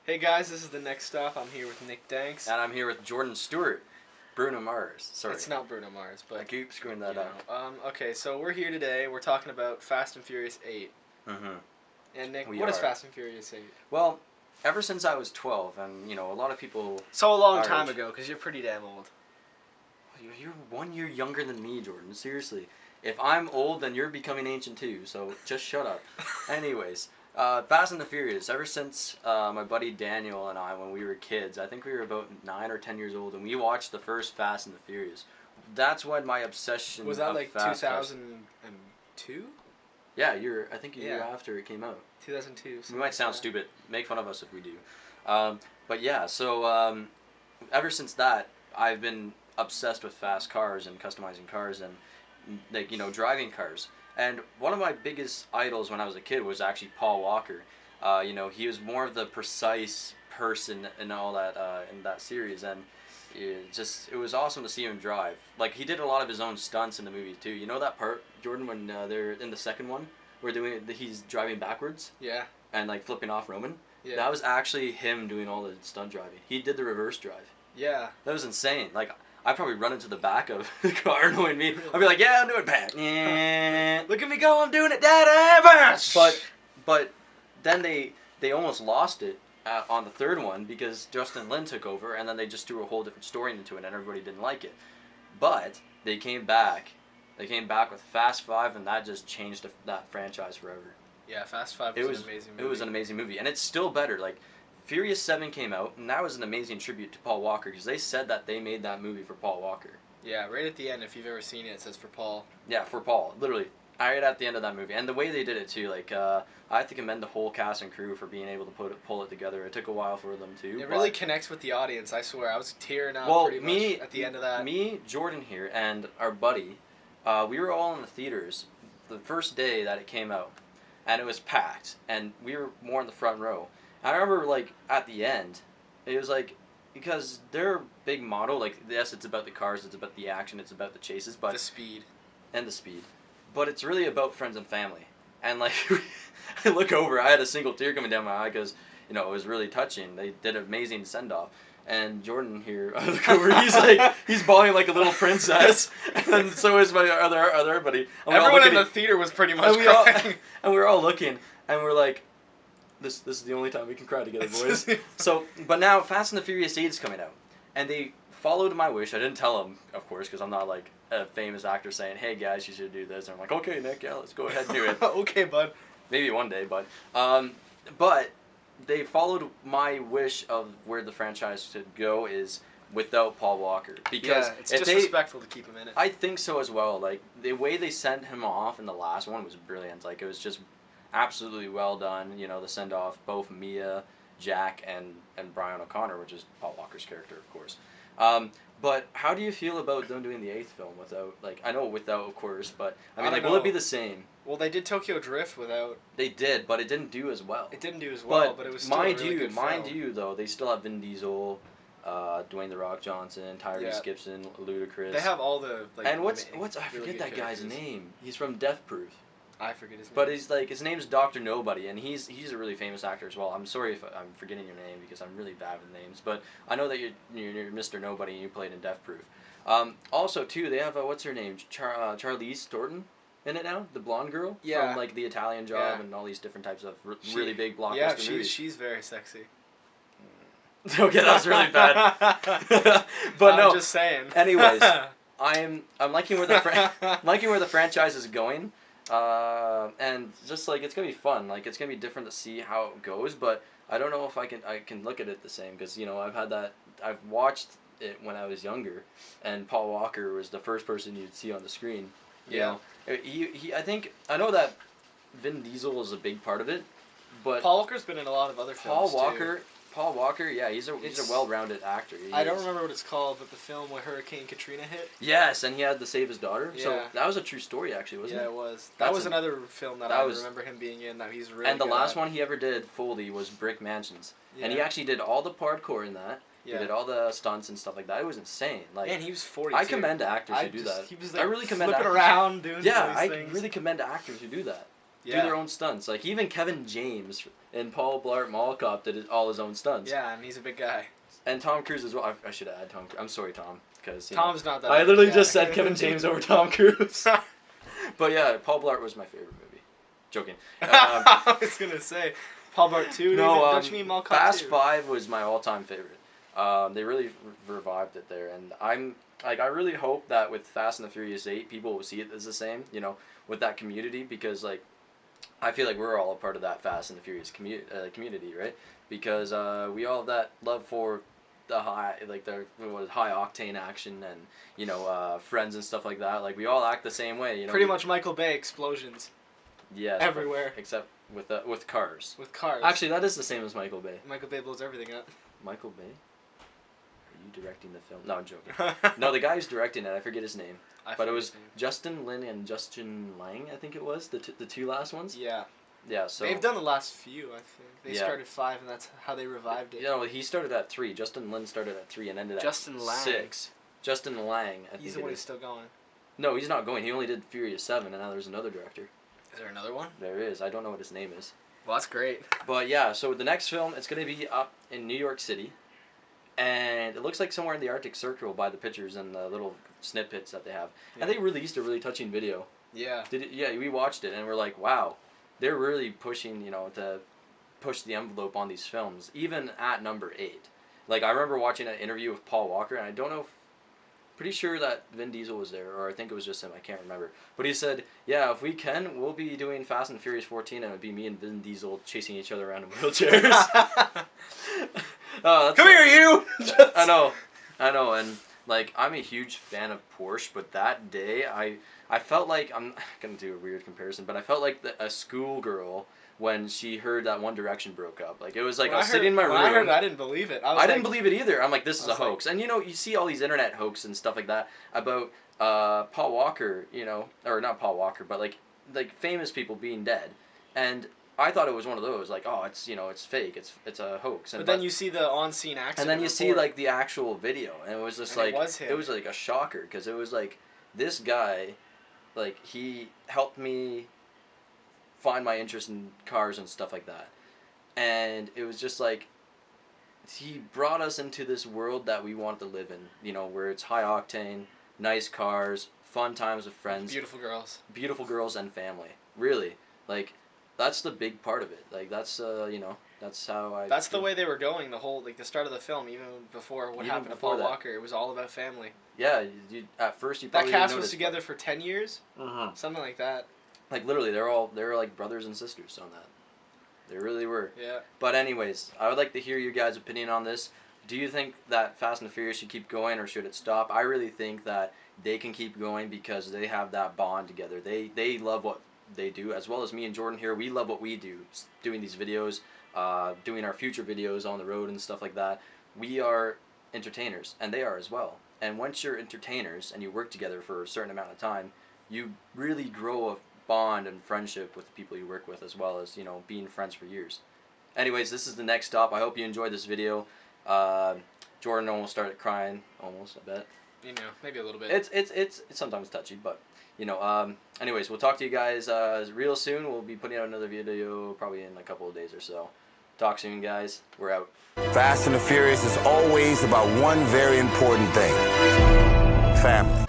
Hey guys, this is the next stop. I'm here with Nick Danks. And I'm here with Jordan Stewart. Bruno Mars. Sorry. It's not Bruno Mars, but I keep screwing that up. Okay, so we're here today. We're talking about Fast and Furious 8. Mm-hmm. And Nick, We what is are. Fast and Furious 8? Well, ever since I was 12, and a lot of people. So a long our time age- ago, because you're pretty damn old. You're 1 year younger than me, Jordan. Seriously. If I'm old, then you're becoming ancient too. So just shut up. Anyways, Fast and the Furious. Ever since my buddy Daniel and I, when we were kids, I think we were about 9 or 10 years old, and we watched the first Fast and the Furious. That's when my obsession. Was that of like fast cars- 2002? Yeah, I think a year Yeah. after it came out. 2002. We might sound stupid. Make fun of us if we do. But yeah, so ever since that, I've been obsessed with fast cars and customizing cars and driving cars. And one of my biggest idols when I was a kid was actually Paul Walker. He was more of the precise person and all that in that series, and it was awesome to see him drive. Like, he did a lot of his own stunts in the movie too. You know that part, Jordan, when they're in the second one, where he's driving backwards Yeah. and like flipping off Roman. Yeah. That was actually him doing all the stunt driving. He did the reverse drive. Yeah. That was insane. Like, I'd probably run into the back of the car knowing me. I'd be like, yeah, I'm doing it back. Yeah. Look at me go, I'm doing it, Daddy! But then they almost lost it on the third one because Justin Lin took over, and then they just threw a whole different story into it, and everybody didn't like it. But they came back. They came back with Fast 5, and that just changed that franchise forever. Yeah, Fast 5 was an amazing movie. It was an amazing movie, and it's still better. Like, Furious 7 came out, and that was an amazing tribute to Paul Walker, because they said that they made that movie for Paul Walker. Yeah, right at the end, if you've ever seen it, it says for Paul. Yeah, for Paul, literally. Right at the end of that movie. And the way they did it, too, like, I have to commend the whole cast and crew for being able to pull it together. It took a while for them, too. It really connects with the audience, I swear. I was tearing up Well, pretty much at the end of that. Me, Jordan here, and our buddy, we were all in the theaters the first day that it came out. And it was packed, and we were more in the front row. I remember, like, at the end, it was like, because their big motto, like, yes, it's about the cars, it's about the action, it's about the chases, but... The speed. And the speed. But it's really about friends and family. And, like, I look over, I had a single tear coming down my eye because, it was really touching. They did an amazing send-off. And Jordan here, I look over, he's bawling like a little princess, and so is my other buddy. And Everyone in the theater was pretty much crying. And we were all looking, and we're like, this is the only time we can cry together, boys. But now Fast and the Furious 8 is coming out, and they followed my wish. I didn't tell them, of course, because I'm not like a famous actor saying, hey guys, you should do this. And I'm like, okay, Nick, yeah, let's go ahead and do it. Okay, bud. Maybe one day, but they followed my wish of where the franchise should go is without Paul Walker, because it's disrespectful to keep him in it. I think so as well. Like, the way they sent him off in the last one was brilliant. Like, it was just absolutely well done. The send off, both Mia, Jack, and Brian O'Connor, which is Paul Walker's character, of course. But how do you feel about them doing the 8th film without, like, I know without, of course, but I mean, will it be the same? Well, they did Tokyo Drift without. They did, but it didn't do as well. It didn't do as well, but it was still a really good film. Mind you, though, they still have Vin Diesel, Dwayne "The Rock" Johnson, Tyrese Gibson, Ludacris. They have all the and what's I forget that guy's name. He's from Death Proof. I forget his name. But he's like, his name's Dr. Nobody, and he's a really famous actor as well. I'm sorry if I'm forgetting your name because I'm really bad with names, but I know that you're Mr. Nobody and you played in Death Proof. Also, too, they have what's her name, Charlize Theron in it now, the blonde girl from like The Italian Job and all these different types of really big blockbuster movies. She's very sexy. Okay, that was really bad. But I'm just saying. Anyways, I'm liking where the franchise is going. And just like, it's gonna be fun. Like, it's gonna be different to see how it goes, but I don't know if I can look at it the same, because I've watched it when I was younger, and Paul Walker was the first person you'd see on the screen. You know, I know that Vin Diesel is a big part of it, but Paul Walker's been in a lot of other films too. Paul Walker, yeah, he's a well-rounded actor. I don't remember what it's called, but the film where Hurricane Katrina hit. Yes, and he had to save his daughter. Yeah. So that was a true story, actually, wasn't it? Yeah, it was. That was another film that I remember him being in that he's really. And the last one he ever did fully was Brick Mansions, and he actually did all the parkour in that. Yeah. He did all the stunts and stuff like that. It was insane. Like, man, he was 42. I commend actors who do that. He was I really commend flipping around doing I things. really commend actors who do that. do their own stunts. Like even Kevin James and Paul Blart Mall Cop did all his own stunts. Yeah, and he's a big guy. And Tom Cruise as well. I should add Tom. I'm sorry, Tom, because Tom's not that. I literally just said Kevin James over Tom Cruise. But yeah, Paul Blart was my favorite movie. Joking. I was gonna say Paul Blart 2. No, don't you mean Mall Cop Fast 2? 5 was my all-time favorite. They really revived it there, and I really hope that with Fast and the Furious 8, people will see it as the same, with that community, because like I feel like we're all a part of that Fast and the Furious community, right? Because we all have that love for the high octane action and friends and stuff like that. Like we all act the same way, Pretty much Michael Bay explosions. Yes. Everywhere. Except with cars. With cars. Actually, that is the same as Michael Bay. Michael Bay blows everything up. Michael Bay? Are you directing the film? No, I'm joking. No, the guy who's directing it, I forget his name. But it was Justin Lin and Justin Lang, I think it was, the two last ones. Yeah. Yeah, so... They've done the last few, I think. They started 5, and that's how they revived it. Yeah, well, he started at 3. Justin Lin started at 3 and ended at 6. Justin Lang, I think he's the one who's still going. No, he's not going. He only did Furious 7, and now there's another director. Is there another one? There is. I don't know what his name is. Well, that's great. But yeah, so the next film, it's going to be up in New York City. And it looks like somewhere in the Arctic Circle by the pictures and the little snippets that they have. Yeah. And they released a really touching video. Yeah. Yeah, we watched it and we're like, wow, they're really pushing, to push the envelope on these films, even at number 8. Like, I remember watching an interview with Paul Walker, and I don't know if, pretty sure that Vin Diesel was there, or I think it was just him, I can't remember. But he said, yeah, if we can, we'll be doing Fast and Furious 14, and it would be me and Vin Diesel chasing each other around in wheelchairs. Come here, you! I know, and, like, I'm a huge fan of Porsche, but that day, I felt like, I'm going to do a weird comparison, but I felt like a schoolgirl when she heard that One Direction broke up. Like, it was like, I was sitting in my room. I heard it, I didn't believe it. I didn't believe it either. I'm like, this is a hoax. And, you see all these internet hoaxes and stuff like that about Paul Walker, or not Paul Walker, but, like famous people being dead. And I thought it was one of those, like, oh, it's, it's fake, it's a hoax. But then you see the on-scene accident. And then you see, like, the actual video, and it was just, like, it was, like, a shocker, because it was, like, this guy, like, he helped me find my interest in cars and stuff like that. And it was just, like, he brought us into this world that we wanted to live in, where it's high octane, nice cars, fun times with friends. Beautiful girls. Beautiful girls and family. Really. Like, that's the big part of it. Like, that's, that's how I... That's the way they were going the whole, like, the start of the film, even before what happened to Paul Walker. It was all about family. Yeah, at first you probably that cast didn't was together for 10 years? Mm-hmm. Something like that. Like, literally, they were like brothers and sisters on that. They really were. Yeah. But anyways, I would like to hear your guys' opinion on this. Do you think that Fast and the Furious should keep going, or should it stop? I really think that they can keep going because they have that bond together. They love what they do, as well as me and Jordan here. We love what we do, doing these videos, doing our future videos on the road and stuff like that. We are entertainers, and they are as well. And once you're entertainers and you work together for a certain amount of time, you really grow a bond and friendship with the people you work with, as well as, being friends for years. Anyways, this is the next stop. I hope you enjoyed this video. Jordan almost started crying, almost, I bet. Maybe a little bit. It's sometimes touchy, but, anyways, we'll talk to you guys real soon. We'll be putting out another video probably in a couple of days or so. Talk soon, guys. We're out. Fast and the Furious is always about one very important thing: family.